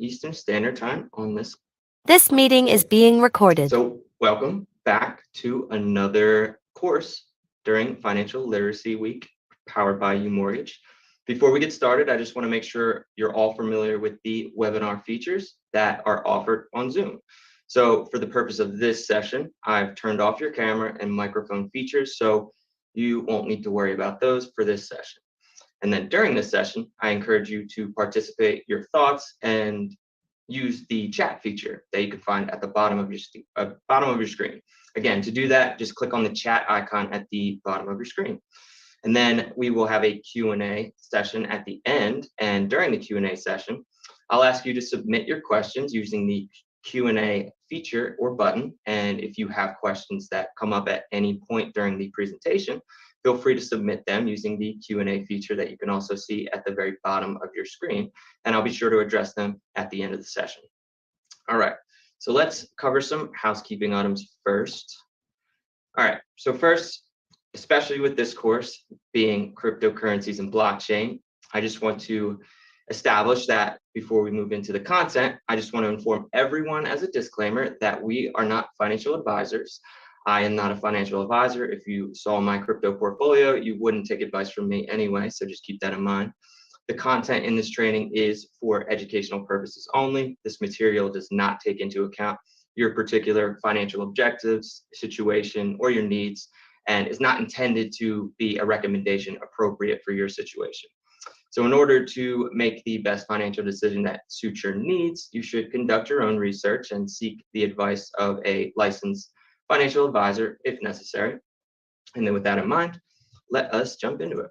Eastern Standard Time on this. This meeting is being recorded. So welcome back to another course during Financial Literacy Week powered by UMortgage. Before we get started, I just want to make sure you're all familiar with the webinar features that are offered on Zoom. So for the purpose of this session, I've turned off your camera and microphone features, so you won't need to worry about those for this session. And then during this session, I encourage you to participate your thoughts and use the chat feature that you can find at the bottom of your screen. Again, to do that, just click on the chat icon at the bottom of your screen. And then we will have a Q&A session at the end. And during the Q&A session, I'll ask you to submit your questions using the Q&A feature or button. And if you have questions that come up at any point during the presentation, feel free to submit them using the Q&A feature that you can also see at the very bottom of your screen. And I'll be sure to address them at the end of the session. All right, so let's cover some housekeeping items first. All right, so first, especially with this course being cryptocurrencies and blockchain, I just want to establish that before we move into the content, I just want to inform everyone as a disclaimer that we are not financial advisors. I am not a financial advisor. If you saw my crypto portfolio, you wouldn't take advice from me anyway, so just keep that in mind. The content in this training is for educational purposes only. This material does not take into account your particular financial objectives, situation, or your needs, and is not intended to be a recommendation appropriate for your situation. So in order to make the best financial decision that suits your needs, you should conduct your own research and seek the advice of a licensed financial advisor if necessary. And then with that in mind, let us jump into it.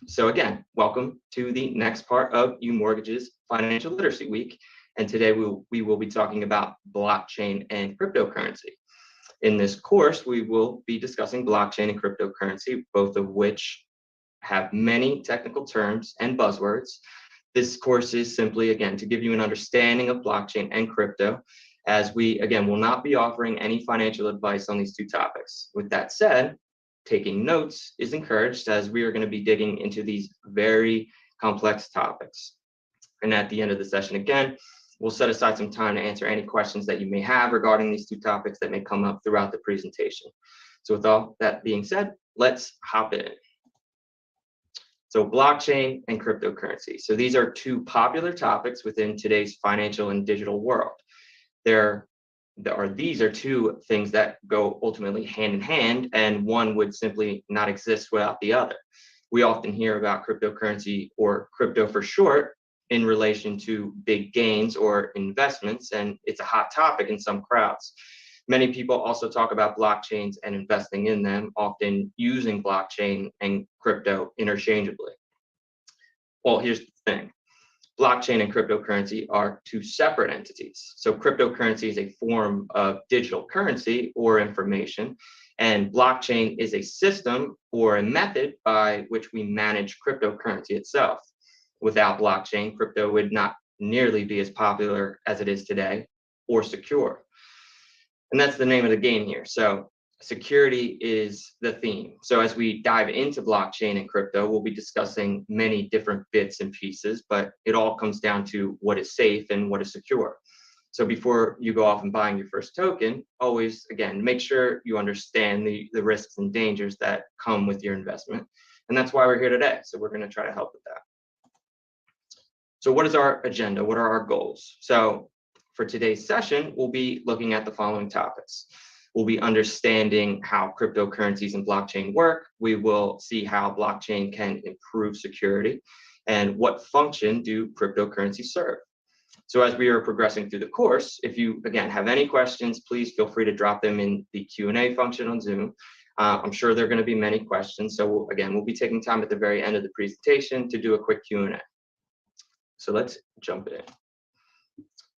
So again, welcome to the next part of UMortgage's Financial Literacy Week. And today we will be talking about blockchain and cryptocurrency. In this course, we will be discussing blockchain and cryptocurrency, both of which have many technical terms and buzzwords. This course is simply, again, to give you an understanding of blockchain and crypto, as we, again, will not be offering any financial advice on these two topics. With that said, taking notes is encouraged as we are going to be digging into these very complex topics. And at the end of the session, again, we'll set aside some time to answer any questions that you may have regarding these two topics that may come up throughout the presentation. So with all that being said, let's hop in. So blockchain and cryptocurrency. So these are two popular topics within today's financial and digital world. These are two things that go ultimately hand in hand, and one would simply not exist without the other. We often hear about cryptocurrency, or crypto for short, in relation to big gains or investments, and it's a hot topic in some crowds. Many people also talk about blockchains and investing in them, often using blockchain and crypto interchangeably. Well, here's the thing. Blockchain and cryptocurrency are two separate entities. So cryptocurrency is a form of digital currency or information, and blockchain is a system or a method by which we manage cryptocurrency itself. Without blockchain, crypto would not nearly be as popular as it is today or secure. And that's the name of the game here. So security is the theme. So as we dive into blockchain and crypto, we'll be discussing many different bits and pieces, but it all comes down to what is safe and what is secure. So before you go off and buying your first token, always, again, make sure you understand the risks and dangers that come with your investment. And that's why we're here today. So we're going to try to help with that. So what is our agenda? What are our goals? So for today's session, we'll be looking at the following topics. We'll be understanding how cryptocurrencies and blockchain work. We will see how blockchain can improve security and what function do cryptocurrencies serve. So as we are progressing through the course, if you, again, have any questions, please feel free to drop them in the Q&A function on Zoom. I'm sure there are going to be many questions. So again, we'll be taking time at the very end of the presentation to do a quick Q&A. So let's jump in.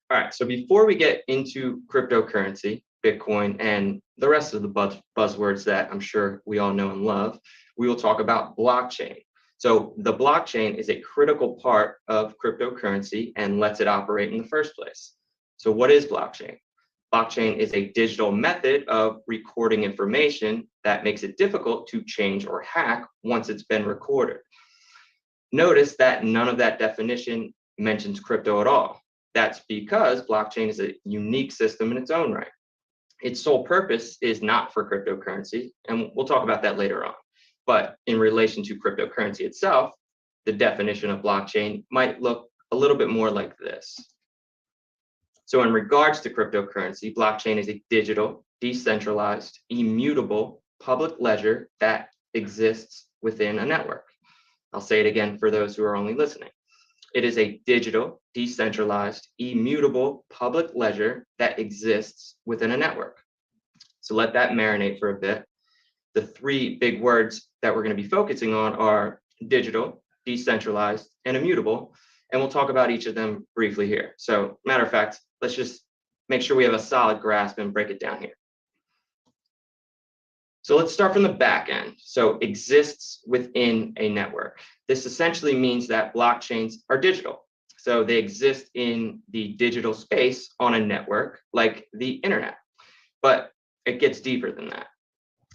All right, so before we get into cryptocurrency, Bitcoin, and the rest of the buzzwords that I'm sure we all know and love, we will talk about blockchain. So the blockchain is a critical part of cryptocurrency and lets it operate in the first place. So what is blockchain? Blockchain is a digital method of recording information that makes it difficult to change or hack once it's been recorded. Notice that none of that definition mentions crypto at all. That's because blockchain is a unique system in its own right. Its sole purpose is not for cryptocurrency, and we'll talk about that later on. But in relation to cryptocurrency itself, the definition of blockchain might look a little bit more like this. So in regards to cryptocurrency, blockchain is a digital, decentralized, immutable public ledger that exists within a network. I'll say it again for those who are only listening. It is a digital, decentralized, immutable public ledger that exists within a network. So let that marinate for a bit. The three big words that we're going to be focusing on are digital, decentralized, and immutable. And we'll talk about each of them briefly here. So matter of fact, let's just make sure we have a solid grasp and break it down here. So let's start from the back end. So exists within a network. This essentially means that blockchains are digital. So they exist in the digital space on a network like the internet, but it gets deeper than that.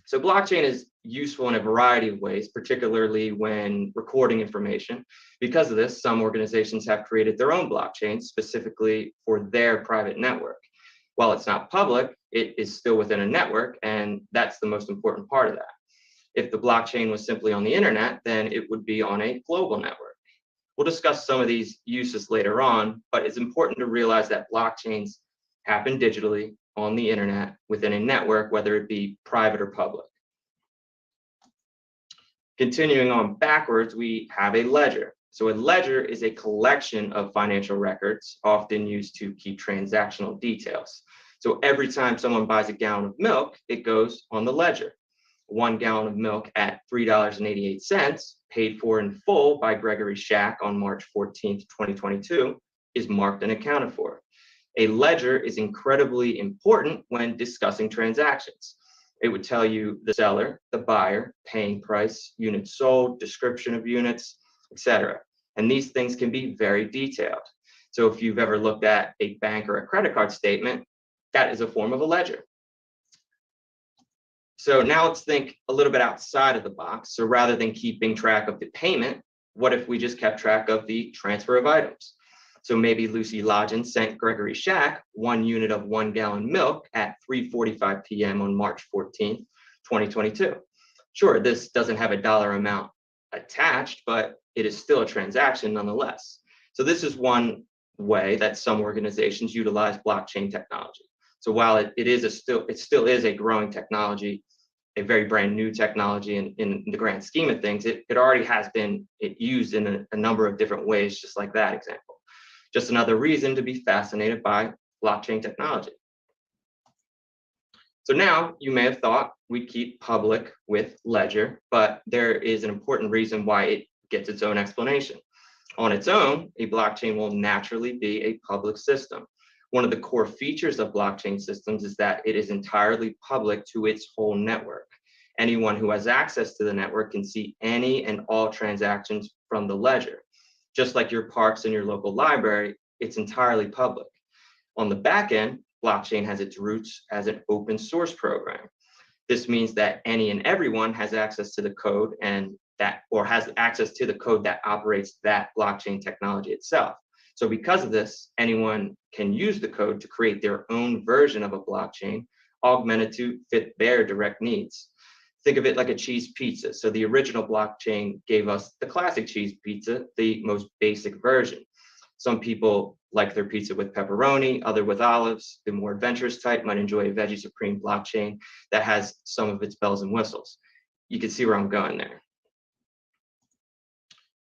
So blockchain is useful in a variety of ways, particularly when recording information. Because of this, some organizations have created their own blockchains specifically for their private network. While it's not public, it is still within a network, and that's the most important part of that. If the blockchain was simply on the internet, then it would be on a global network. We'll discuss some of these uses later on, but it's important to realize that blockchains happen digitally on the internet within a network, whether it be private or public. Continuing on backwards, we have a ledger. So a ledger is a collection of financial records, often used to keep transactional details. So every time someone buys a gallon of milk, it goes on the ledger. 1 gallon of milk at $3.88, paid for in full by Gregory Shack on March 14th, 2022, is marked and accounted for. A ledger is incredibly important when discussing transactions. It would tell you the seller, the buyer, paying price, units sold, description of units, etc. And these things can be very detailed. So if you've ever looked at a bank or a credit card statement, that is a form of a ledger. So now let's think a little bit outside of the box. So rather than keeping track of the payment, what if we just kept track of the transfer of items? So maybe Lucy Lodgen sent Gregory Shack 1 unit of 1 gallon milk at 3:45 p.m. on March 14th, 2022. Sure, this doesn't have a dollar amount attached, but it is still a transaction nonetheless. So this is one way that some organizations utilize blockchain technology. So while it still is a growing technology, a very brand new technology in the grand scheme of things, it already has been used in a number of different ways, just like that example. Just another reason to be fascinated by blockchain technology. So now you may have thought we'd keep public with ledger, but there is an important reason why it gets its own explanation. On its own, a blockchain will naturally be a public system. One of the core features of blockchain systems is that it is entirely public to its whole network. Anyone who has access to the network can see any and all transactions from the ledger. Just like your parks and your local library, it's entirely public. On the back end, blockchain has its roots as an open source program. This means that any and everyone has access to the code has access to the code that operates that blockchain technology itself. So because of this, anyone can use the code to create their own version of a blockchain, augmented to fit their direct needs. Think of it like a cheese pizza. So the original blockchain gave us the classic cheese pizza, the most basic version. Some people like their pizza with pepperoni, other with olives. The more adventurous type might enjoy a veggie supreme blockchain that has some of its bells and whistles. You can see where I'm going there.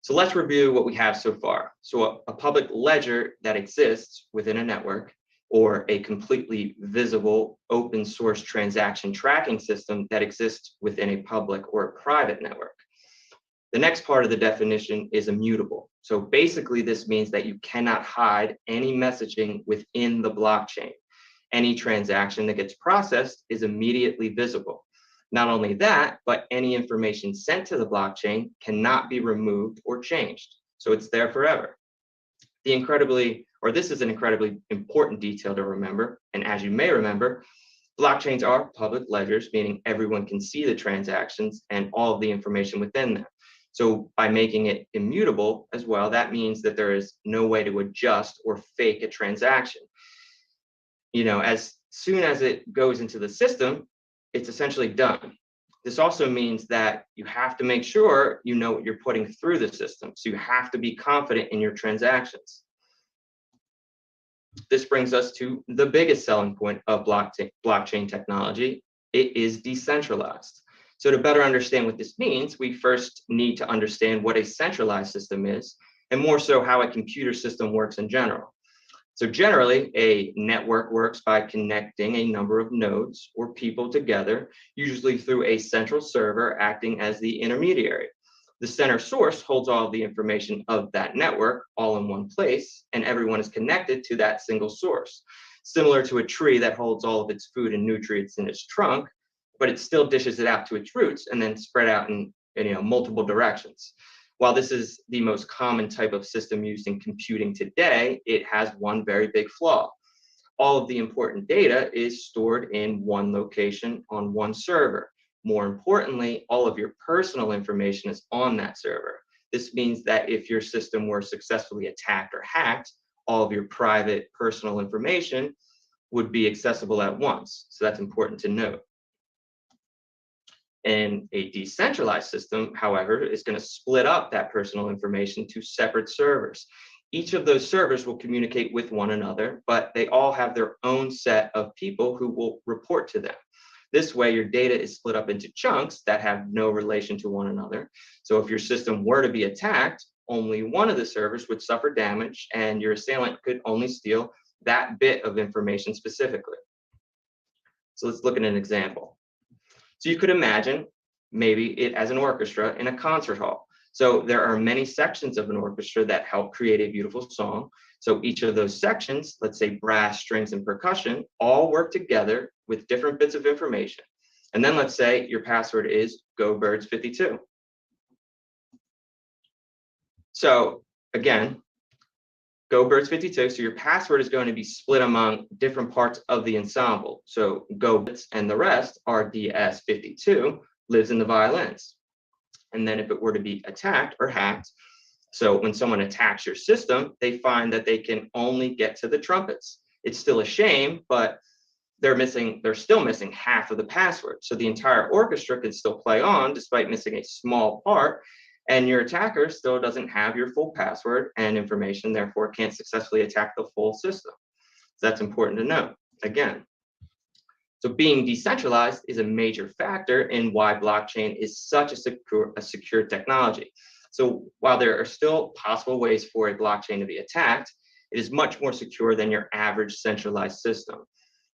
So let's review what we have so far. So a public ledger that exists within a network, or a completely visible open source transaction tracking system that exists within a public or a private network. The next part of the definition is immutable. So basically this means that you cannot hide any messaging within the blockchain. Any transaction that gets processed is immediately visible. Not only that, but any information sent to the blockchain cannot be removed or changed. So it's there forever. This is an incredibly important detail to remember. And as you may remember, blockchains are public ledgers, meaning everyone can see the transactions and all of the information within them. So by making it immutable as well, that means that there is no way to adjust or fake a transaction. As soon as it goes into the system, it's essentially done. This also means that you have to make sure you know what you're putting through the system. So you have to be confident in your transactions. This brings us to the biggest selling point of blockchain technology. It is decentralized. So to better understand what this means, we first need to understand what a centralized system is, and more so how a computer system works in general. So generally, a network works by connecting a number of nodes or people together, usually through a central server acting as the intermediary. The center source holds all of the information of that network all in one place, and everyone is connected to that single source. Similar to a tree that holds all of its food and nutrients in its trunk, but it still dishes it out to its roots and then spread out in multiple directions. While this is the most common type of system used in computing today, it has one very big flaw. All of the important data is stored in one location on one server. More importantly, all of your personal information is on that server. This means that if your system were successfully attacked or hacked, all of your private personal information would be accessible at once. So that's important to note. And a decentralized system, however, is going to split up that personal information to separate servers. Each of those servers will communicate with one another, but they all have their own set of people who will report to them. This way, your data is split up into chunks that have no relation to one another. So if your system were to be attacked, only one of the servers would suffer damage, and your assailant could only steal that bit of information specifically. So let's look at an example. So you could imagine maybe it as an orchestra in a concert hall. So there are many sections of an orchestra that help create a beautiful song. So each of those sections, let's say brass, strings, and percussion, all work together with different bits of information. And then let's say your password is GoBirds52. So again, GoBirds52, so your password is going to be split among different parts of the ensemble. So GoBirds and the rest, RDS52, lives in the violins. And then if it were to be attacked or hacked, so when someone attacks your system, they find that they can only get to the trumpets. It's still a shame, but they're still missing half of the password. So the entire orchestra can still play on despite missing a small part, and your attacker still doesn't have your full password and information, therefore can't successfully attack the full system. So that's important to note, again. So being decentralized is a major factor in why blockchain is such a secure technology. So while there are still possible ways for a blockchain to be attacked, it is much more secure than your average centralized system.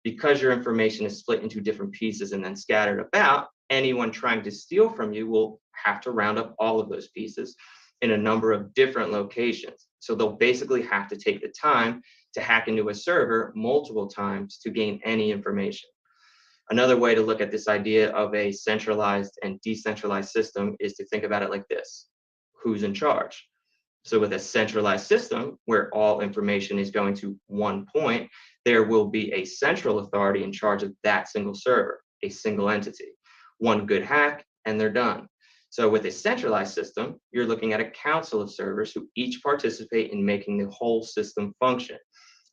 Because your information is split into different pieces and then scattered about, anyone trying to steal from you will have to round up all of those pieces in a number of different locations. So they'll basically have to take the time to hack into a server multiple times to gain any information. Another way to look at this idea of a centralized and decentralized system is to think about it like this: who's in charge? So with a centralized system where all information is going to one point, there will be a central authority in charge of that single server, a single entity. One good hack and they're done. So with a centralized system, you're looking at a council of servers who each participate in making the whole system function.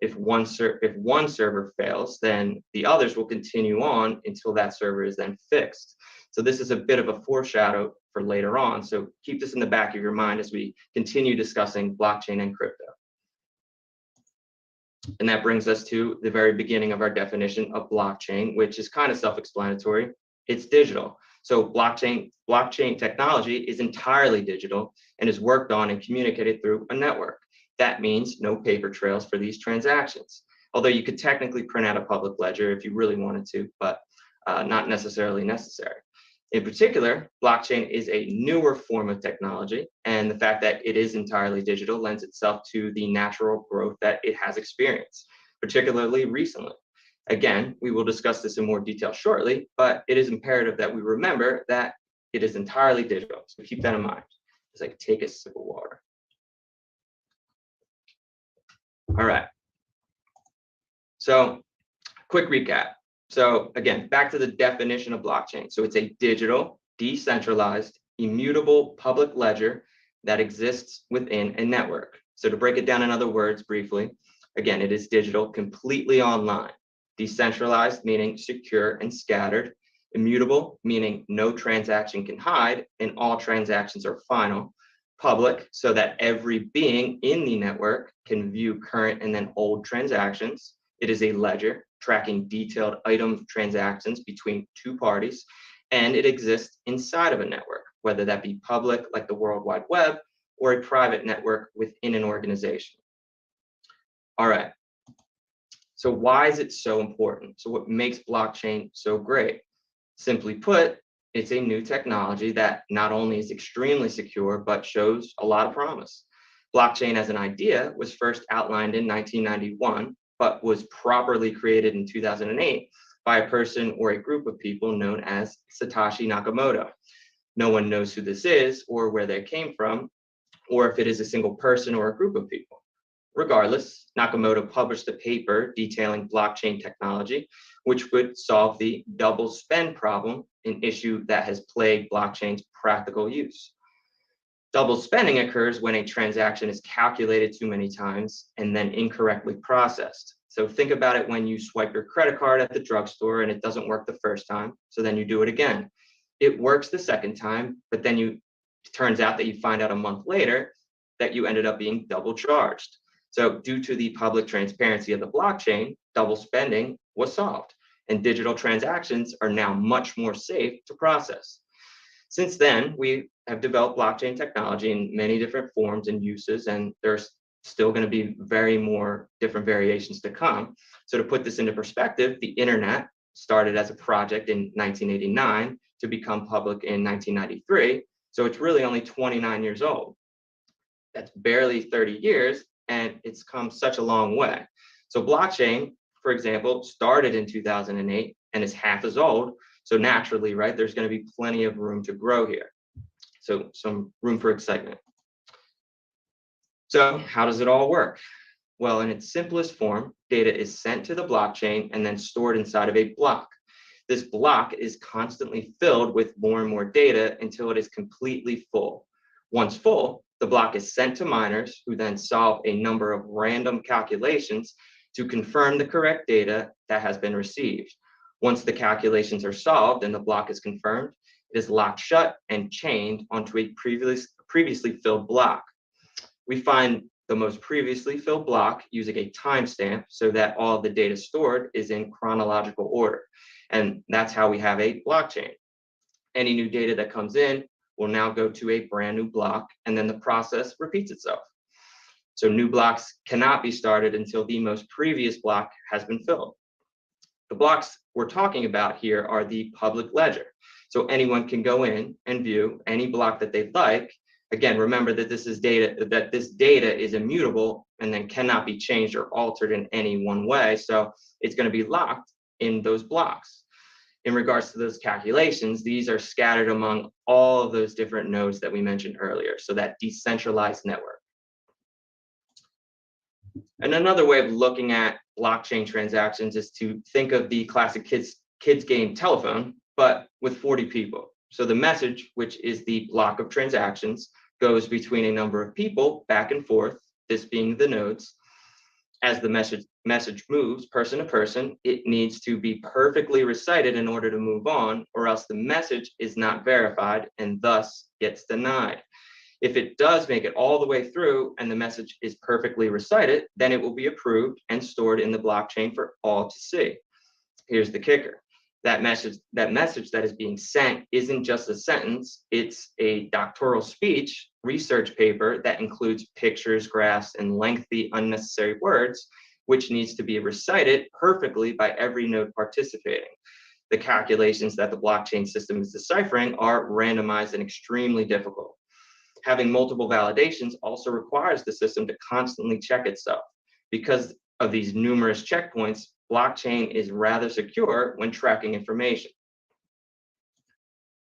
If one server fails, then the others will continue on until that server is then fixed. So this is a bit of a foreshadow for later on. So keep this in the back of your mind as we continue discussing blockchain and crypto. And that brings us to the very beginning of our definition of blockchain, which is kind of self-explanatory. It's digital. So blockchain technology is entirely digital and is worked on and communicated through a network. That means no paper trails for these transactions. Although you could technically print out a public ledger if you really wanted to, but not necessarily necessary. In particular, blockchain is a newer form of technology, and the fact that it is entirely digital lends itself to the natural growth that it has experienced, particularly recently. Again, we will discuss this in more detail shortly, but it is imperative that we remember that it is entirely digital. So keep that in mind as I take a sip of water. All right. So quick recap. So again, back to the definition of blockchain. So it's a digital, decentralized, immutable public ledger that exists within a network. So to break it down in other words briefly, again, it is digital, completely online. Decentralized, meaning secure and scattered. Immutable, meaning no transaction can hide and all transactions are final. Public, so that every being in the network can view current and then old transactions. It is a ledger tracking detailed item transactions between two parties, and it exists inside of a network, whether that be public like the World Wide Web or a private network within an organization. All right, so why is it so important? So what makes blockchain so great? Simply put, it's a new technology that not only is extremely secure, but shows a lot of promise. Blockchain as an idea was first outlined in 1991, but was properly created in 2008 by a person or a group of people known as Satoshi Nakamoto. No one knows who this is or where they came from, or if it is a single person or a group of people. Regardless, Nakamoto published a paper detailing blockchain technology, which would solve the double spend problem, an issue that has plagued blockchain's practical use. Double spending occurs when a transaction is calculated too many times and then incorrectly processed. So think about it when you swipe your credit card at the drugstore and it doesn't work the first time, so then you do it again. It works the second time, but then it turns out that you find out a month later that you ended up being double charged. So due to the public transparency of the blockchain, double spending was solved, and digital transactions are now much more safe to process. Since then, we have developed blockchain technology in many different forms and uses, and there's still going to be very more different variations to come. So to put this into perspective, the internet started as a project in 1989 to become public in 1993. So it's really only 29 years old. That's barely 30 years, and it's come such a long way. So blockchain, for example, started in 2008 and is half as old. So naturally, right, there's going to be plenty of room to grow here. So some room for excitement. So how does it all work? Well, in its simplest form, data is sent to the blockchain and then stored inside of a block. This block is constantly filled with more and more data until it is completely full. Once full, the block is sent to miners who then solve a number of random calculations to confirm the correct data that has been received. Once the calculations are solved and the block is confirmed, it is locked shut and chained onto a previously filled block. We find the most previously filled block using a timestamp so that all of the data stored is in chronological order. And that's how we have a blockchain. Any new data that comes in will now go to a brand new block, and then the process repeats itself. So new blocks cannot be started until the most previous block has been filled. The blocks we're talking about here are the public ledger. So anyone can go in and view any block that they'd like. Again, remember that this data is immutable and then cannot be changed or altered in any one way. So it's going to be locked in those blocks. In regards to those calculations, these are scattered among all of those different nodes that we mentioned earlier. So that decentralized network. And another way of looking at blockchain transactions is to think of the classic kids game telephone, but with 40 people. So the message, which is the block of transactions, goes between a number of people back and forth, this being the nodes. As the message moves person to person, it needs to be perfectly recited in order to move on, or else the message is not verified and thus gets denied. If it does make it all the way through and the message is perfectly recited, then it will be approved and stored in the blockchain for all to see. Here's the kicker. That message that is being sent isn't just a sentence, it's a doctoral speech, research paper that includes pictures, graphs, and lengthy unnecessary words, which needs to be recited perfectly by every node participating. The calculations that the blockchain system is deciphering are randomized and extremely difficult. Having multiple validations also requires the system to constantly check itself. Because of these numerous checkpoints, blockchain is rather secure when tracking information.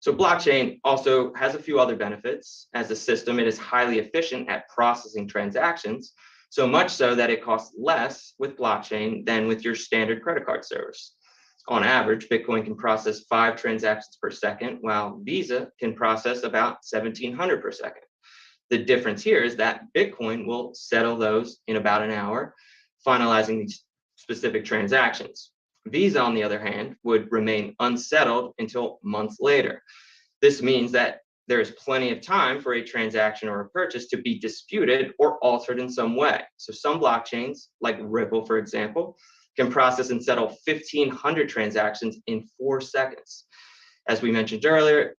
So blockchain also has a few other benefits. As a system, it is highly efficient at processing transactions, so much so that it costs less with blockchain than with your standard credit card service. On average, Bitcoin can process 5 transactions per second, while Visa can process about 1,700 per second. The difference here is that Bitcoin will settle those in about an hour, finalizing these specific transactions. Visa, on the other hand, would remain unsettled until months later. This means that there is plenty of time for a transaction or a purchase to be disputed or altered in some way. So some blockchains, like Ripple, for example, can process and settle 1,500 transactions in 4 seconds. As we mentioned earlier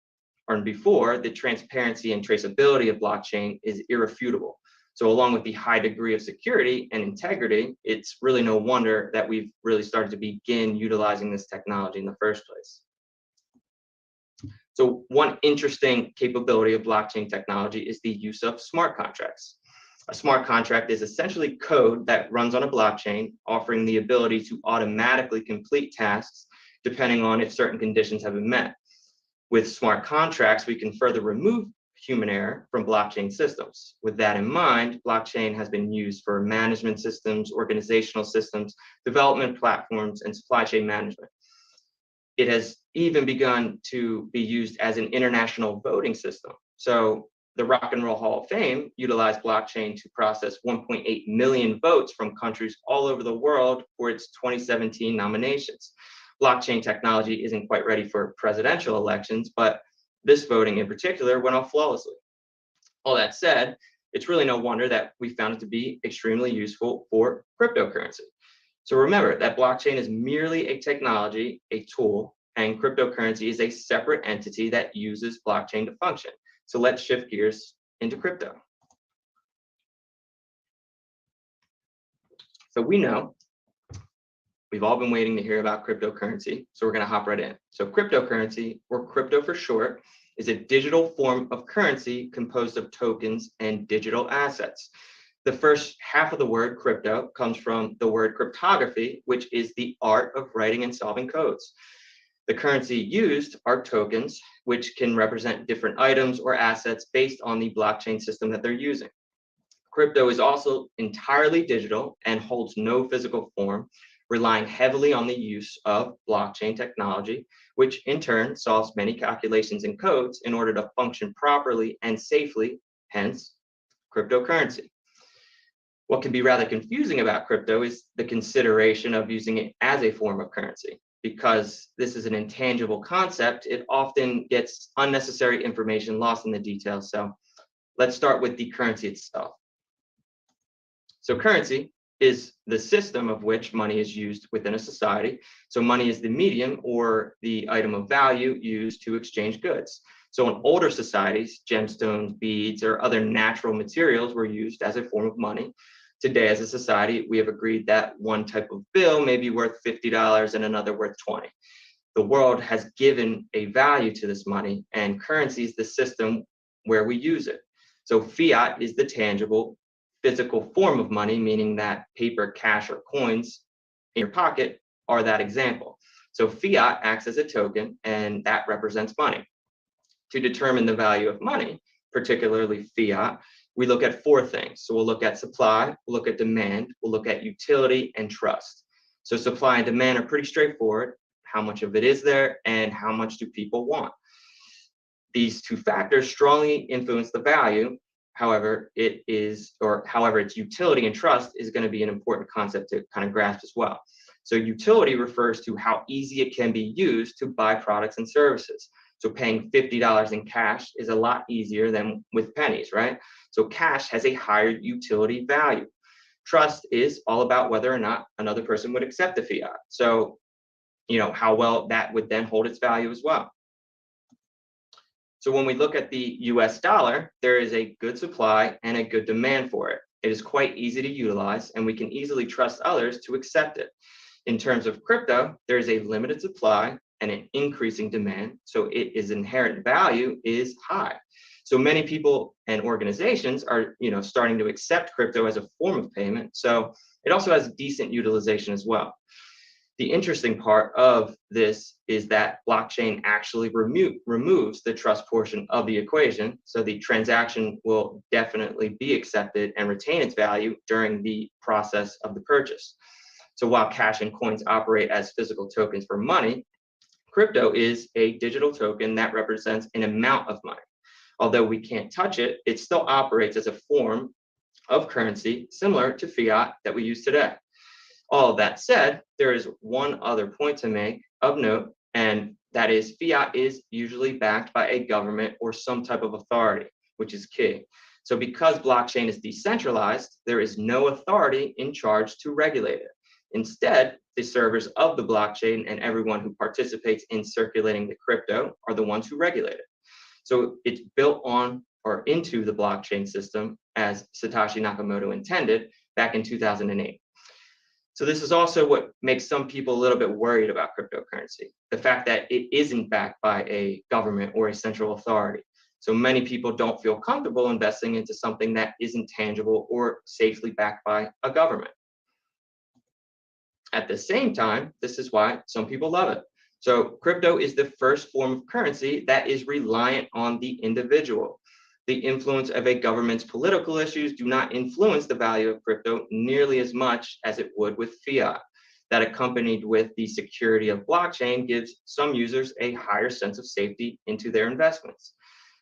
or before, the transparency and traceability of blockchain is irrefutable. So along with the high degree of security and integrity, it's really no wonder that we've really started to begin utilizing this technology in the first place. So one interesting capability of blockchain technology is the use of smart contracts. A smart contract is essentially code that runs on a blockchain, offering the ability to automatically complete tasks depending on if certain conditions have been met. With smart contracts, we can further remove human error from blockchain systems. With that in mind, blockchain has been used for management systems, organizational systems, development platforms, and supply chain management. It has even begun to be used as an international voting system. So the Rock and Roll Hall of Fame utilized blockchain to process 1.8 million votes from countries all over the world for its 2017 nominations. Blockchain technology isn't quite ready for presidential elections, but this voting in particular went off flawlessly. All that said, it's really no wonder that we found it to be extremely useful for cryptocurrency. So remember that blockchain is merely a technology, a tool, and cryptocurrency is a separate entity that uses blockchain to function. So let's shift gears into crypto. So we know we've all been waiting to hear about cryptocurrency, so we're going to hop right in. So cryptocurrency, or crypto for short, is a digital form of currency composed of tokens and digital assets. The first half of the word crypto comes from the word cryptography, which is the art of writing and solving codes. The currency used are tokens, which can represent different items or assets based on the blockchain system that they're using. Crypto is also entirely digital and holds no physical form, relying heavily on the use of blockchain technology, which in turn solves many calculations and codes in order to function properly and safely, hence cryptocurrency. What can be rather confusing about crypto is the consideration of using it as a form of currency. Because this is an intangible concept, it often gets unnecessary information lost in the details. So let's start with the currency itself. So currency is the system of which money is used within a society. So money is the medium or the item of value used to exchange goods. So in older societies, gemstones, beads, or other natural materials were used as a form of money. Today, as a society, we have agreed that one type of bill may be worth $50 and another worth $20. The world has given a value to this money, and currency is the system where we use it. So fiat is the tangible, physical form of money, meaning that paper, cash, or coins in your pocket are that example. So fiat acts as a token, and that represents money. To determine the value of money, particularly fiat, we look at 4 things. So we'll look at supply, we'll look at demand, we'll look at utility and trust. So supply and demand are pretty straightforward. How much of it is there and how much do people want? These 2 factors strongly influence the value. However, its utility and trust is going to be an important concept to kind of grasp as well. So utility refers to how easy it can be used to buy products and services. So paying $50 in cash is a lot easier than with pennies, right? So cash has a higher utility value. Trust is all about whether or not another person would accept the fiat. So, how well that would then hold its value as well. So when we look at the US dollar, there is a good supply and a good demand for it. It is quite easy to utilize, and we can easily trust others to accept it. In terms of crypto, there is a limited supply and an increasing demand, so its inherent value is high. So many people and organizations are, starting to accept crypto as a form of payment. So it also has decent utilization as well. The interesting part of this is that blockchain actually removes the trust portion of the equation. So the transaction will definitely be accepted and retain its value during the process of the purchase. So while cash and coins operate as physical tokens for money, crypto is a digital token that represents an amount of money. Although we can't touch it, it still operates as a form of currency similar to fiat that we use today. All of that said, there is one other point to make of note, and that is fiat is usually backed by a government or some type of authority, which is key. So because blockchain is decentralized, there is no authority in charge to regulate it. Instead, the servers of the blockchain and everyone who participates in circulating the crypto are the ones who regulate it. So it's built on or into the blockchain system as Satoshi Nakamoto intended back in 2008. So this is also what makes some people a little bit worried about cryptocurrency, the fact that it isn't backed by a government or a central authority. So many people don't feel comfortable investing into something that isn't tangible or safely backed by a government. At the same time, this is why some people love it. So crypto is the first form of currency that is reliant on the individual. The influence of a government's political issues do not influence the value of crypto nearly as much as it would with fiat. That accompanied with the security of blockchain gives some users a higher sense of safety into their investments.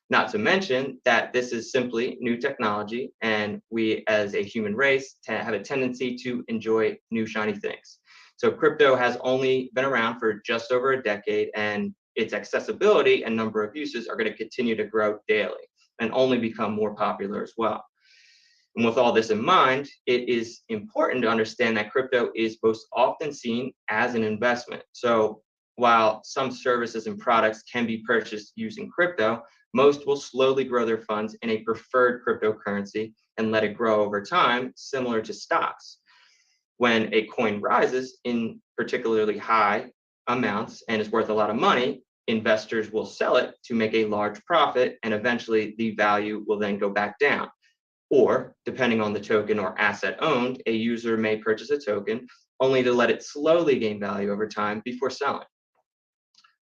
Not to mention that this is simply new technology, and we as a human race have a tendency to enjoy new shiny things. So crypto has only been around for just over a decade, and its accessibility and number of uses are going to continue to grow daily and only become more popular as well. And with all this in mind, it is important to understand that crypto is most often seen as an investment. So while some services and products can be purchased using crypto, most will slowly grow their funds in a preferred cryptocurrency and let it grow over time, similar to stocks. When a coin rises in particularly high amounts and is worth a lot of money, investors will sell it to make a large profit, and eventually the value will then go back down. Or, depending on the token or asset owned, a user may purchase a token only to let it slowly gain value over time before selling.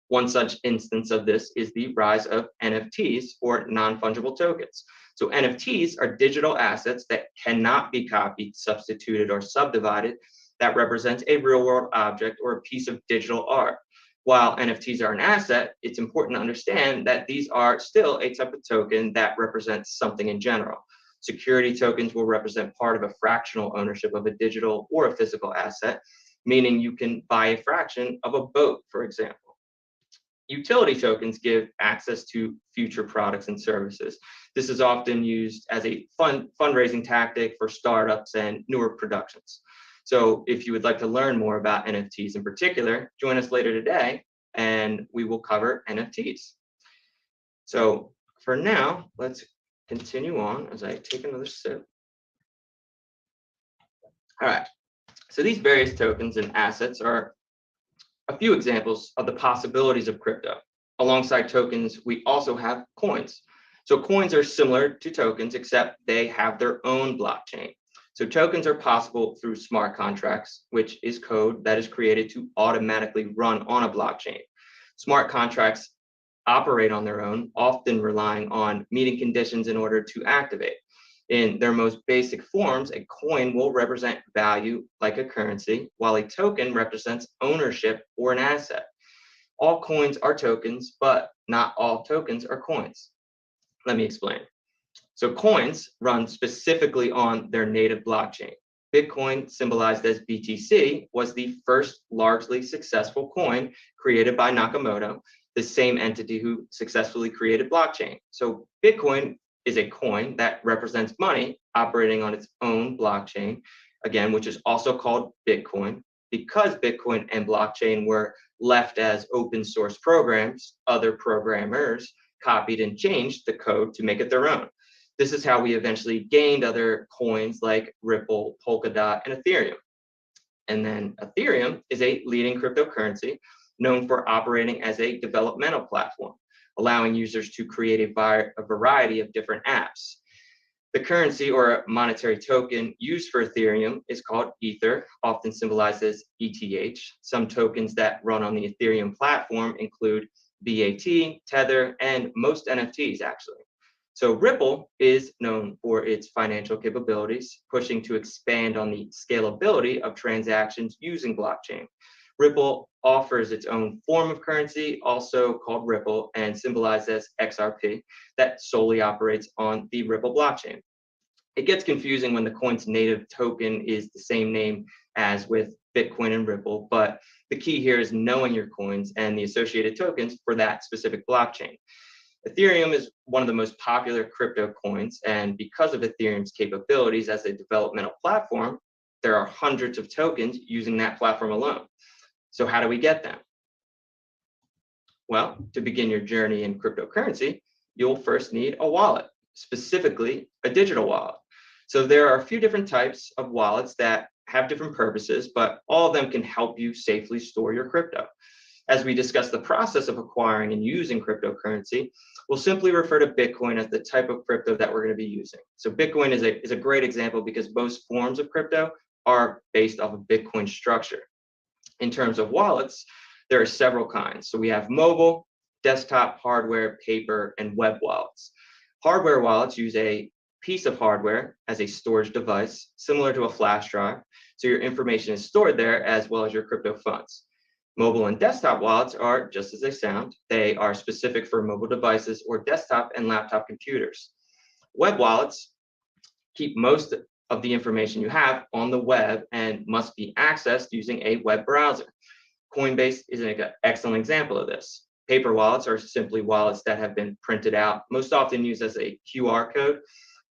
One such instance of this is the rise of NFTs, or non-fungible tokens. So NFTs are digital assets that cannot be copied, substituted, or subdivided that represents a real-world object or a piece of digital art. While NFTs are an asset, it's important to understand that these are still a type of token that represents something in general. Security tokens will represent part of a fractional ownership of a digital or a physical asset, meaning you can buy a fraction of a boat, for example. Utility tokens give access to future products and services. This is often used as a fundraising tactic for startups and newer productions. So if you would like to learn more about NFTs in particular, join us later today and we will cover NFTs. So for now, let's continue on as I take another sip. All right, so these various tokens and assets are a few examples of the possibilities of crypto. Alongside tokens, we also have coins. So coins are similar to tokens, except they have their own blockchain. So tokens are possible through smart contracts, which is code that is created to automatically run on a blockchain. Smart contracts operate on their own, often relying on meeting conditions in order to activate. In their most basic forms, a coin will represent value like a currency, while a token represents ownership or an asset. All coins are tokens, but not all tokens are coins. Let me explain. So coins run specifically on their native blockchain. Bitcoin, symbolized as BTC, was the first largely successful coin created by Nakamoto, the same entity who successfully created blockchain. So Bitcoin is a coin that represents money operating on its own blockchain, again, which is also called Bitcoin. Because Bitcoin and blockchain were left as open source programs, other programmers copied and changed the code to make it their own. This is how we eventually gained other coins like Ripple, Polkadot, and Ethereum. And then Ethereum is a leading cryptocurrency known for operating as a developmental platform, allowing users to create a variety of different apps. The currency or monetary token used for Ethereum is called Ether, often symbolized as ETH. Some tokens that run on the Ethereum platform include BAT, Tether, and most NFTs actually. So Ripple is known for its financial capabilities, pushing to expand on the scalability of transactions using blockchain. Ripple offers its own form of currency, also called Ripple and symbolized as XRP, that solely operates on the Ripple blockchain. It gets confusing when the coin's native token is the same name as with Bitcoin and Ripple, but the key here is knowing your coins and the associated tokens for that specific blockchain. Ethereum is one of the most popular crypto coins, and because of Ethereum's capabilities as a developmental platform, there are hundreds of tokens using that platform alone. So how do we get them? Well, to begin your journey in cryptocurrency, you'll first need a wallet, specifically a digital wallet. So there are a few different types of wallets that have different purposes, but all of them can help you safely store your crypto. As we discuss the process of acquiring and using cryptocurrency, we'll simply refer to Bitcoin as the type of crypto that we're going to be using. So Bitcoin is a great example because most forms of crypto are based off of Bitcoin structure. In terms of wallets, there are several kinds. So we have mobile, desktop, hardware, paper, and web wallets. Hardware wallets use a piece of hardware as a storage device, similar to a flash drive. So your information is stored there as well as your crypto funds. Mobile and desktop wallets are just as they sound. They are specific for mobile devices or desktop and laptop computers. Web wallets keep most of the information you have on the web and must be accessed using a web browser. Coinbase is an excellent example of this. Paper wallets are simply wallets that have been printed out, most often used as a QR code.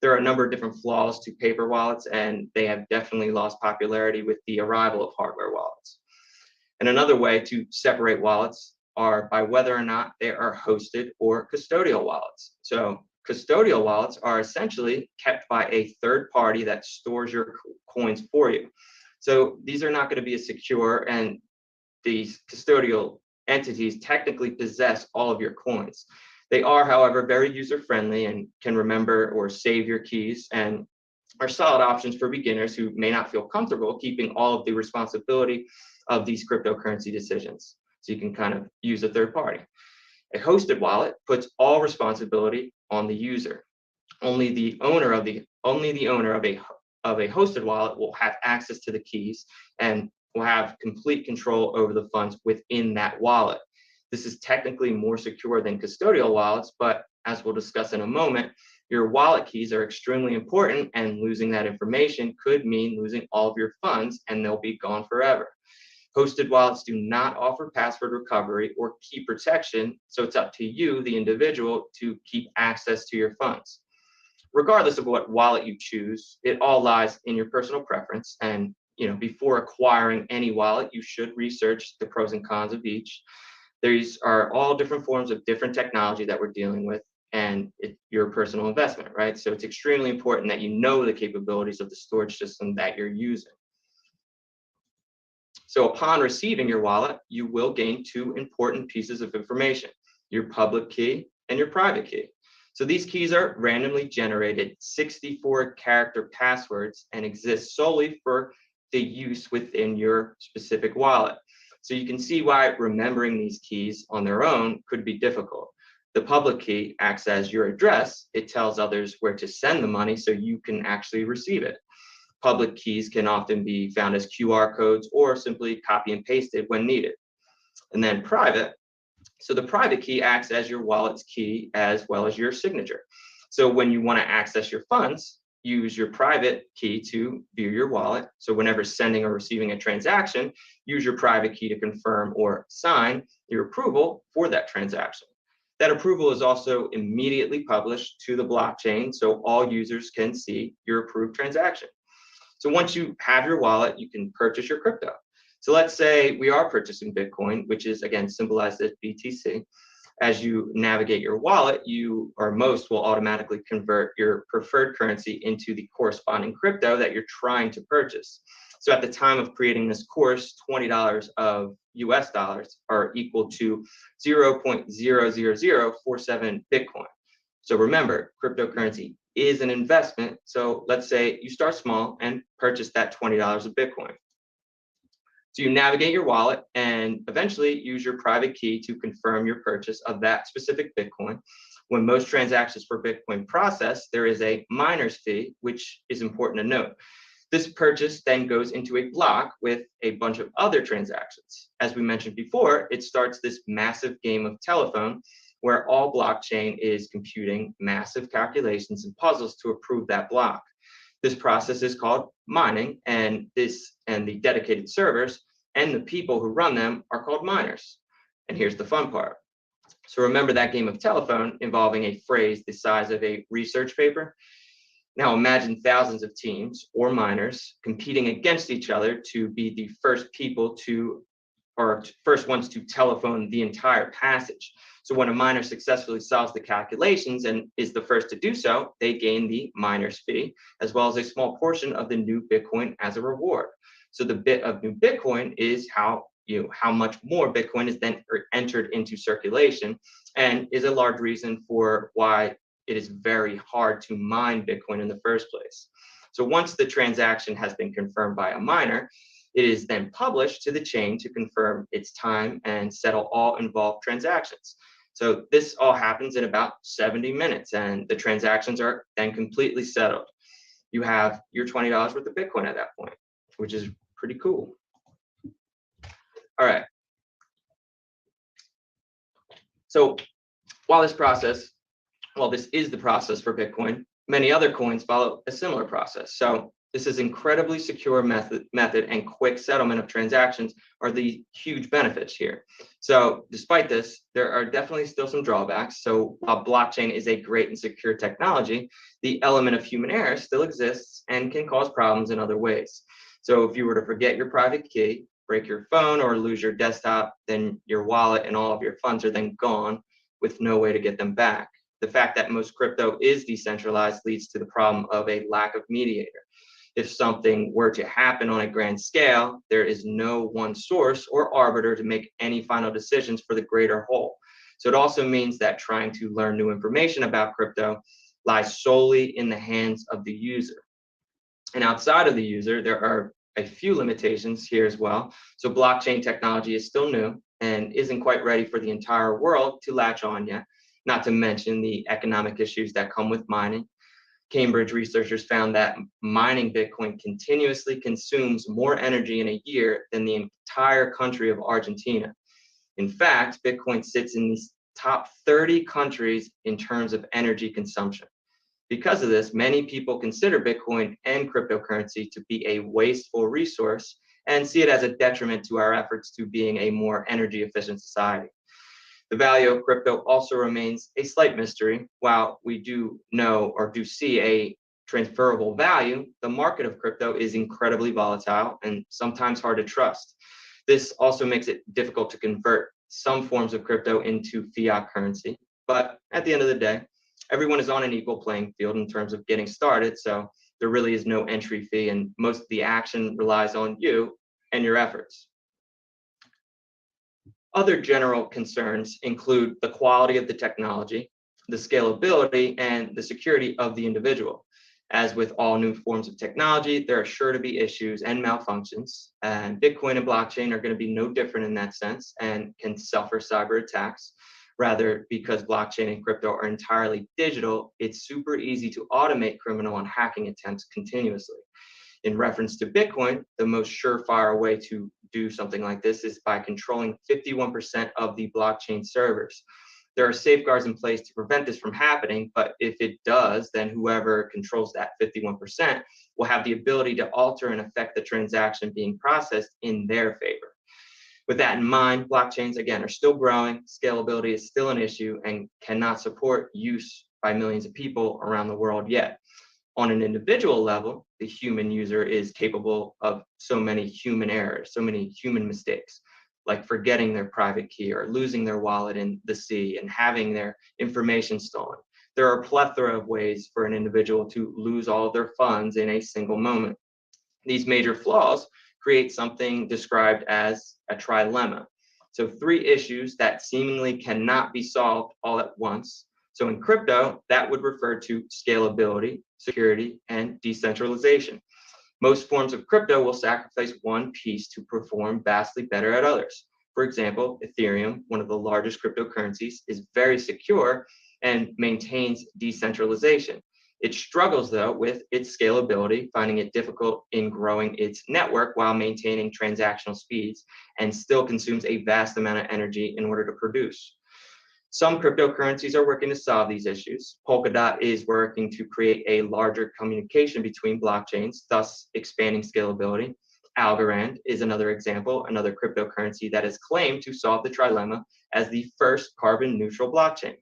There are a number of different flaws to paper wallets, and they have definitely lost popularity with the arrival of hardware wallets. And another way to separate wallets are by whether or not they are hosted or custodial wallets. So custodial wallets are essentially kept by a third party that stores your coins for you. So these are not going to be as secure, and these custodial entities technically possess all of your coins. They are, however, very user-friendly and can remember or save your keys, and are solid options for beginners who may not feel comfortable keeping all of the responsibility of these cryptocurrency decisions. So you can kind of use a third party. A hosted wallet puts all responsibility on the user. Only the owner of a hosted wallet will have access to the keys and will have complete control over the funds within that wallet. This is technically more secure than custodial wallets, but as we'll discuss in a moment, your wallet keys are extremely important, and losing that information could mean losing all of your funds and they'll be gone forever. Hosted wallets do not offer password recovery or key protection, so it's up to you, the individual, to keep access to your funds. Regardless of what wallet you choose, it all lies in your personal preference. And before acquiring any wallet, you should research the pros and cons of each. These are all different forms of different technology that we're dealing with, and it's your personal investment, right? So it's extremely important that you know the capabilities of the storage system that you're using. So upon receiving your wallet, you will gain two important pieces of information: your public key and your private key. So these keys are randomly generated 64-character passwords and exist solely for the use within your specific wallet. So you can see why remembering these keys on their own could be difficult. The public key acts as your address. It tells others where to send the money so you can actually receive it. Public keys can often be found as QR codes or simply copy and pasted when needed. And then private. So the private key acts as your wallet's key as well as your signature. So when you want to access your funds, use your private key to view your wallet. So whenever sending or receiving a transaction, use your private key to confirm or sign your approval for that transaction. That approval is also immediately published to the blockchain so all users can see your approved transaction. So once you have your wallet, you can purchase your crypto. So let's say we are purchasing Bitcoin, which is again symbolized as BTC. As you navigate your wallet, you or most will automatically convert your preferred currency into the corresponding crypto that you're trying to purchase. So at the time of creating this course, $20 of US dollars are equal to 0.00047 Bitcoin. So remember, cryptocurrency is an investment. So let's say you start small and purchase that $20 of Bitcoin. So you navigate your wallet and eventually use your private key to confirm your purchase of that specific Bitcoin. When most transactions for Bitcoin process, there is a miner's fee, which is important to note. This purchase then goes into a block with a bunch of other transactions. As we mentioned before, it starts this massive game of telephone where all blockchain is computing massive calculations and puzzles to approve that block. This process is called mining, and the dedicated servers and the people who run them are called miners. And here's the fun part. So remember that game of telephone involving a phrase the size of a research paper? Now imagine thousands of teams or miners competing against each other to be the first people to, or first ones to telephone the entire passage. So when a miner successfully solves the calculations and is the first to do so, they gain the miner's fee, as well as a small portion of the new Bitcoin as a reward. So the bit of new Bitcoin is how much more Bitcoin is then entered into circulation, and is a large reason for why it is very hard to mine Bitcoin in the first place. So once the transaction has been confirmed by a miner, it is then published to the chain to confirm its time and settle all involved transactions. So this all happens in about 70 minutes, and the transactions are then completely settled. You have your $20 worth of Bitcoin at that point, which is pretty cool. All right. So while this is the process for Bitcoin, many other coins follow a similar process. So this is incredibly secure method and quick settlement of transactions are the huge benefits here. So despite this, there are definitely still some drawbacks. So while blockchain is a great and secure technology, the element of human error still exists and can cause problems in other ways. So if you were to forget your private key, break your phone, or lose your desktop, then your wallet and all of your funds are then gone with no way to get them back. The fact that most crypto is decentralized leads to the problem of a lack of mediator. If something were to happen on a grand scale, there is no one source or arbiter to make any final decisions for the greater whole. So it also means that trying to learn new information about crypto lies solely in the hands of the user. And outside of the user, there are a few limitations here as well. So blockchain technology is still new and isn't quite ready for the entire world to latch on yet, not to mention the economic issues that come with mining. Cambridge researchers found that mining Bitcoin continuously consumes more energy in a year than the entire country of Argentina. In fact, Bitcoin sits in the top 30 countries in terms of energy consumption. Because of this, many people consider Bitcoin and cryptocurrency to be a wasteful resource and see it as a detriment to our efforts to being a more energy efficient society. The value of crypto also remains a slight mystery. While we do know or do see a transferable value, the market of crypto is incredibly volatile and sometimes hard to trust. This also makes it difficult to convert some forms of crypto into fiat currency. But at the end of the day, everyone is on an equal playing field in terms of getting started. So there really is no entry fee, and most of the action relies on you and your efforts. Other general concerns include the quality of the technology, the scalability, and the security of the individual. As with all new forms of technology, there are sure to be issues and malfunctions, and Bitcoin and blockchain are going to be no different in that sense and can suffer cyber attacks. Rather, because blockchain and crypto are entirely digital, it's super easy to automate criminal and hacking attempts continuously. In reference to Bitcoin, the most surefire way to do something like this is by controlling 51% of the blockchain servers. There are safeguards in place to prevent this from happening, but if it does, then whoever controls that 51% will have the ability to alter and affect the transaction being processed in their favor. With that in mind, blockchains, again, are still growing, scalability is still an issue, and cannot support use by millions of people around the world yet. On an individual level, the human user is capable of so many human errors, so many human mistakes, like forgetting their private key or losing their wallet in the sea and having their information stolen. There are a plethora of ways for an individual to lose all of their funds in a single moment. These major flaws create something described as a trilemma. So three issues that seemingly cannot be solved all at once. So in crypto, that would refer to scalability, security, and decentralization. Most forms of crypto will sacrifice one piece to perform vastly better at others. For example, Ethereum, one of the largest cryptocurrencies, is very secure and maintains decentralization. It struggles, though, with its scalability, finding it difficult in growing its network while maintaining transactional speeds, and still consumes a vast amount of energy in order to produce. Some cryptocurrencies are working to solve these issues. Polkadot is working to create a larger communication between blockchains, thus expanding scalability. Algorand is another example, another cryptocurrency that is claimed to solve the trilemma as the first carbon neutral blockchain.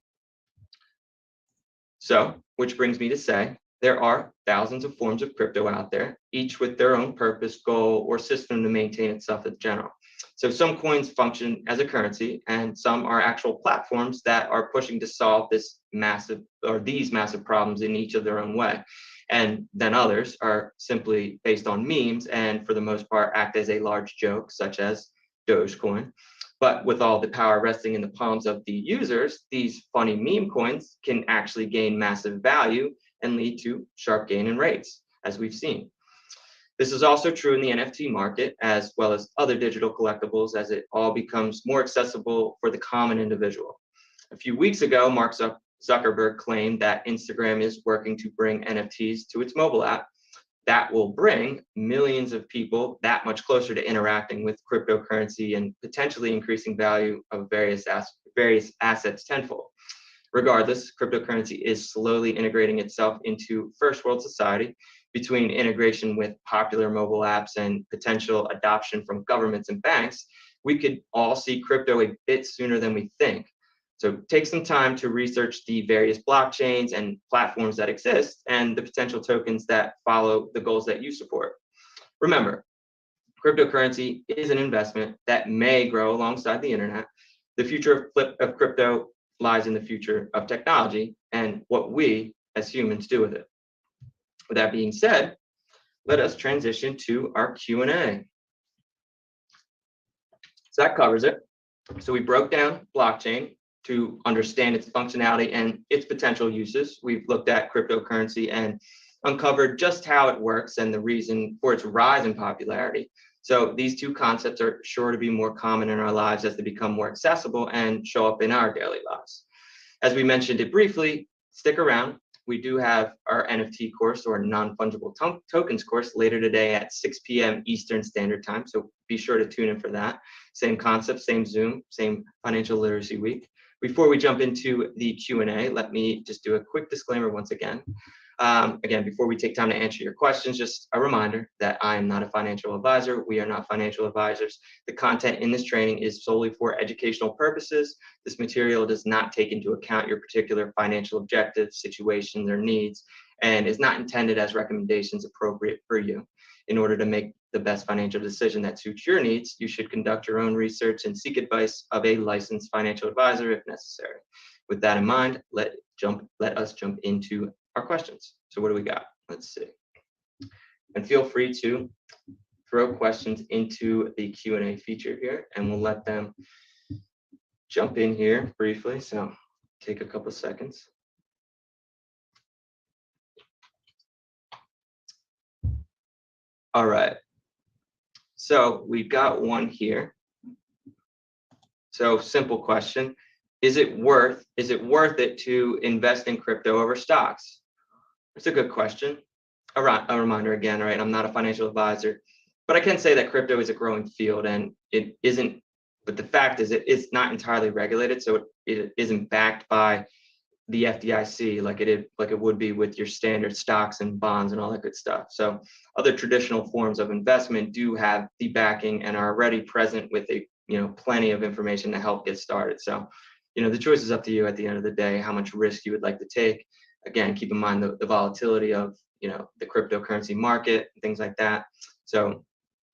So, which brings me to say, there are thousands of forms of crypto out there, each with their own purpose, goal, or system to maintain itself in general. So some coins function as a currency, and some are actual platforms that are pushing to solve these massive problems in each of their own way. And then others are simply based on memes and for the most part act as a large joke, such as Dogecoin. But with all the power resting in the palms of the users, these funny meme coins can actually gain massive value and lead to sharp gain in rates, as we've seen. This is also true in the NFT market, as well as other digital collectibles, as it all becomes more accessible for the common individual. A few weeks ago, Mark Zuckerberg claimed that Instagram is working to bring NFTs to its mobile app. That will bring millions of people that much closer to interacting with cryptocurrency and potentially increasing value of various assets tenfold. Regardless, cryptocurrency is slowly integrating itself into first world society. Between integration with popular mobile apps and potential adoption from governments and banks, we could all see crypto a bit sooner than we think. So take some time to research the various blockchains and platforms that exist and the potential tokens that follow the goals that you support. Remember, cryptocurrency is an investment that may grow alongside the internet. The future of crypto lies in the future of technology and what we as humans do with it. With that being said, let us transition to our Q&A. So that covers it. So we broke down blockchain to understand its functionality and its potential uses. We've looked at cryptocurrency and uncovered just how it works and the reason for its rise in popularity. So these two concepts are sure to be more common in our lives as they become more accessible and show up in our daily lives. As we mentioned it briefly, stick around. We do have our NFT course or non-fungible tokens course later today at 6 p.m. Eastern Standard Time. So be sure to tune in for that. Same concept, same Zoom, same Financial Literacy Week. Before we jump into the Q&A, let me just do a quick disclaimer once again. Again, before we take time to answer your questions, just a reminder that I am not a financial advisor. We are not financial advisors. The content in this training is solely for educational purposes. This material does not take into account your particular financial objectives, situations, or needs, and is not intended as recommendations appropriate for you. In order to make the best financial decision that suits your needs, you should conduct your own research and seek advice of a licensed financial advisor if necessary. With that in mind, let us jump into our questions. So what do we got? Let's see. And feel free to throw questions into the Q&A feature here, and we'll let them jump in here briefly. So take a couple seconds. All right. So we've got one here. So simple question. Is it worth it to invest in crypto over stocks? It's a good question. A reminder again, right? I'm not a financial advisor, but I can say that crypto is a growing field and it isn't, but the fact is it's not entirely regulated. So it isn't backed by the FDIC like it would be with your standard stocks and bonds and all that good stuff. So other traditional forms of investment do have the backing and are already present with plenty of information to help get started. So, the choice is up to you at the end of the day, how much risk you would like to take. Again, keep in mind the volatility of, the cryptocurrency market and things like that. So,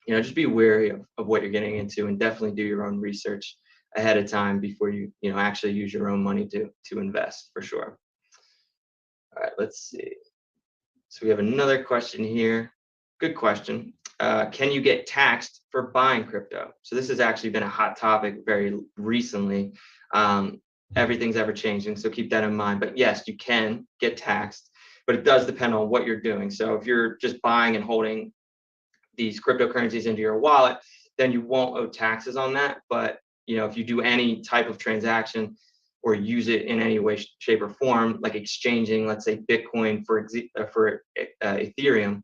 just be wary of what you're getting into and definitely do your own research ahead of time before you, actually use your own money to invest for sure. All right, let's see. So we have another question here. Good question. Can you get taxed for buying crypto? So this has actually been a hot topic very recently. Everything's ever changing, so keep that in mind. But yes, you can get taxed, but it does depend on what you're doing. So if you're just buying and holding these cryptocurrencies into your wallet, then you won't owe taxes on that. But if you do any type of transaction or use it in any way, shape, or form, like exchanging, let's say, Bitcoin for Ethereum,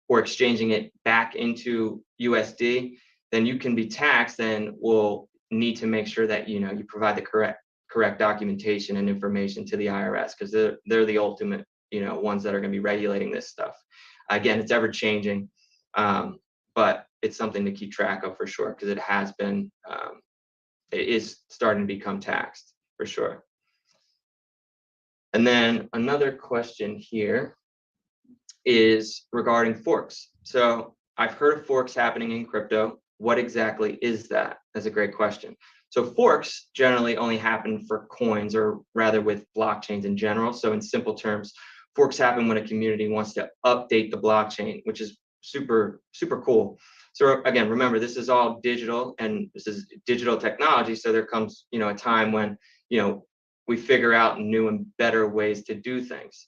or exchanging it back into USD, then you can be taxed, and will need to make sure that you provide the correct documentation and information to the IRS, because they're the ultimate ones that are going to be regulating this stuff. Again, it's ever changing, but it's something to keep track of for sure, because it is starting to become taxed for sure. And then another question here is regarding forks. So I've heard of forks happening in crypto. What exactly is that? That's a great question. So forks generally only happen for coins, or rather with blockchains in general. So in simple terms, forks happen when a community wants to update the blockchain, which is super, super cool. So again, remember, this is all digital, and this is digital technology. So there comes, a time when, we figure out new and better ways to do things.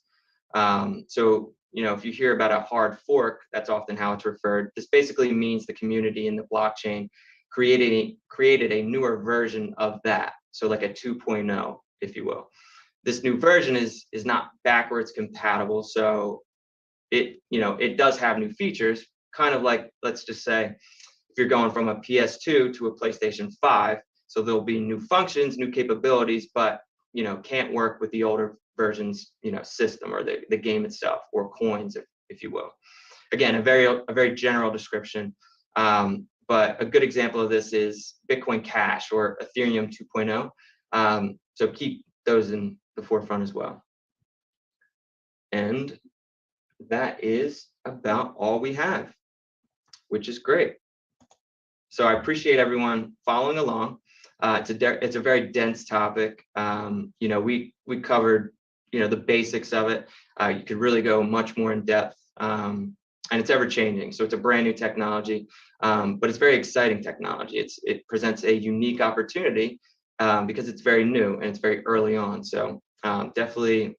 So, if you hear about a hard fork, that's often how it's referred. This basically means the community in the blockchain created a newer version of that. So like a 2.0, if you will. This new version is not backwards compatible. So it does have new features, kind of like, let's just say, if you're going from a PS2 to a PlayStation 5, so there'll be new functions, new capabilities, but can't work with the older versions, system, or the game itself, or coins, if you will. Again, a very general description, but a good example of this is Bitcoin Cash or Ethereum 2.0. So keep those in the forefront as well. And that is about all we have, which is great. So I appreciate everyone following along. It's a very dense topic. We covered the basics of it. You could really go much more in depth, and it's ever changing. So it's a brand new technology, but it's very exciting technology. It presents a unique opportunity because it's very new and it's very early on. So definitely,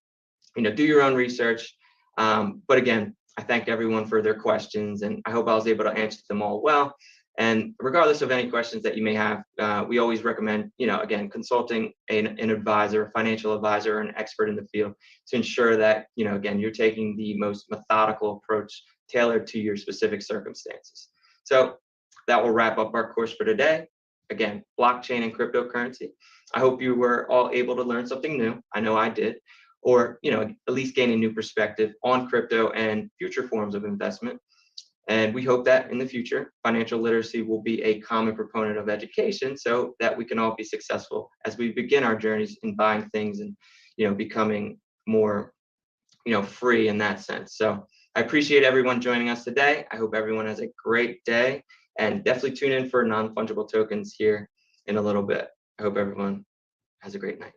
do your own research. But again, I thank everyone for their questions, and I hope I was able to answer them all well. And regardless of any questions that you may have, we always recommend, again, consulting an advisor, a financial advisor, or an expert in the field to ensure that, again, you're taking the most methodical approach tailored to your specific circumstances. So that will wrap up our course for today. Again, blockchain and cryptocurrency. I hope you were all able to learn something new. I know I did. Or, at least gain a new perspective on crypto and future forms of investment. And we hope that in the future, financial literacy will be a common proponent of education, so that we can all be successful as we begin our journeys in buying things and, becoming more, free in that sense. So I appreciate everyone joining us today. I hope everyone has a great day, and definitely tune in for non-fungible tokens here in a little bit. I hope everyone has a great night.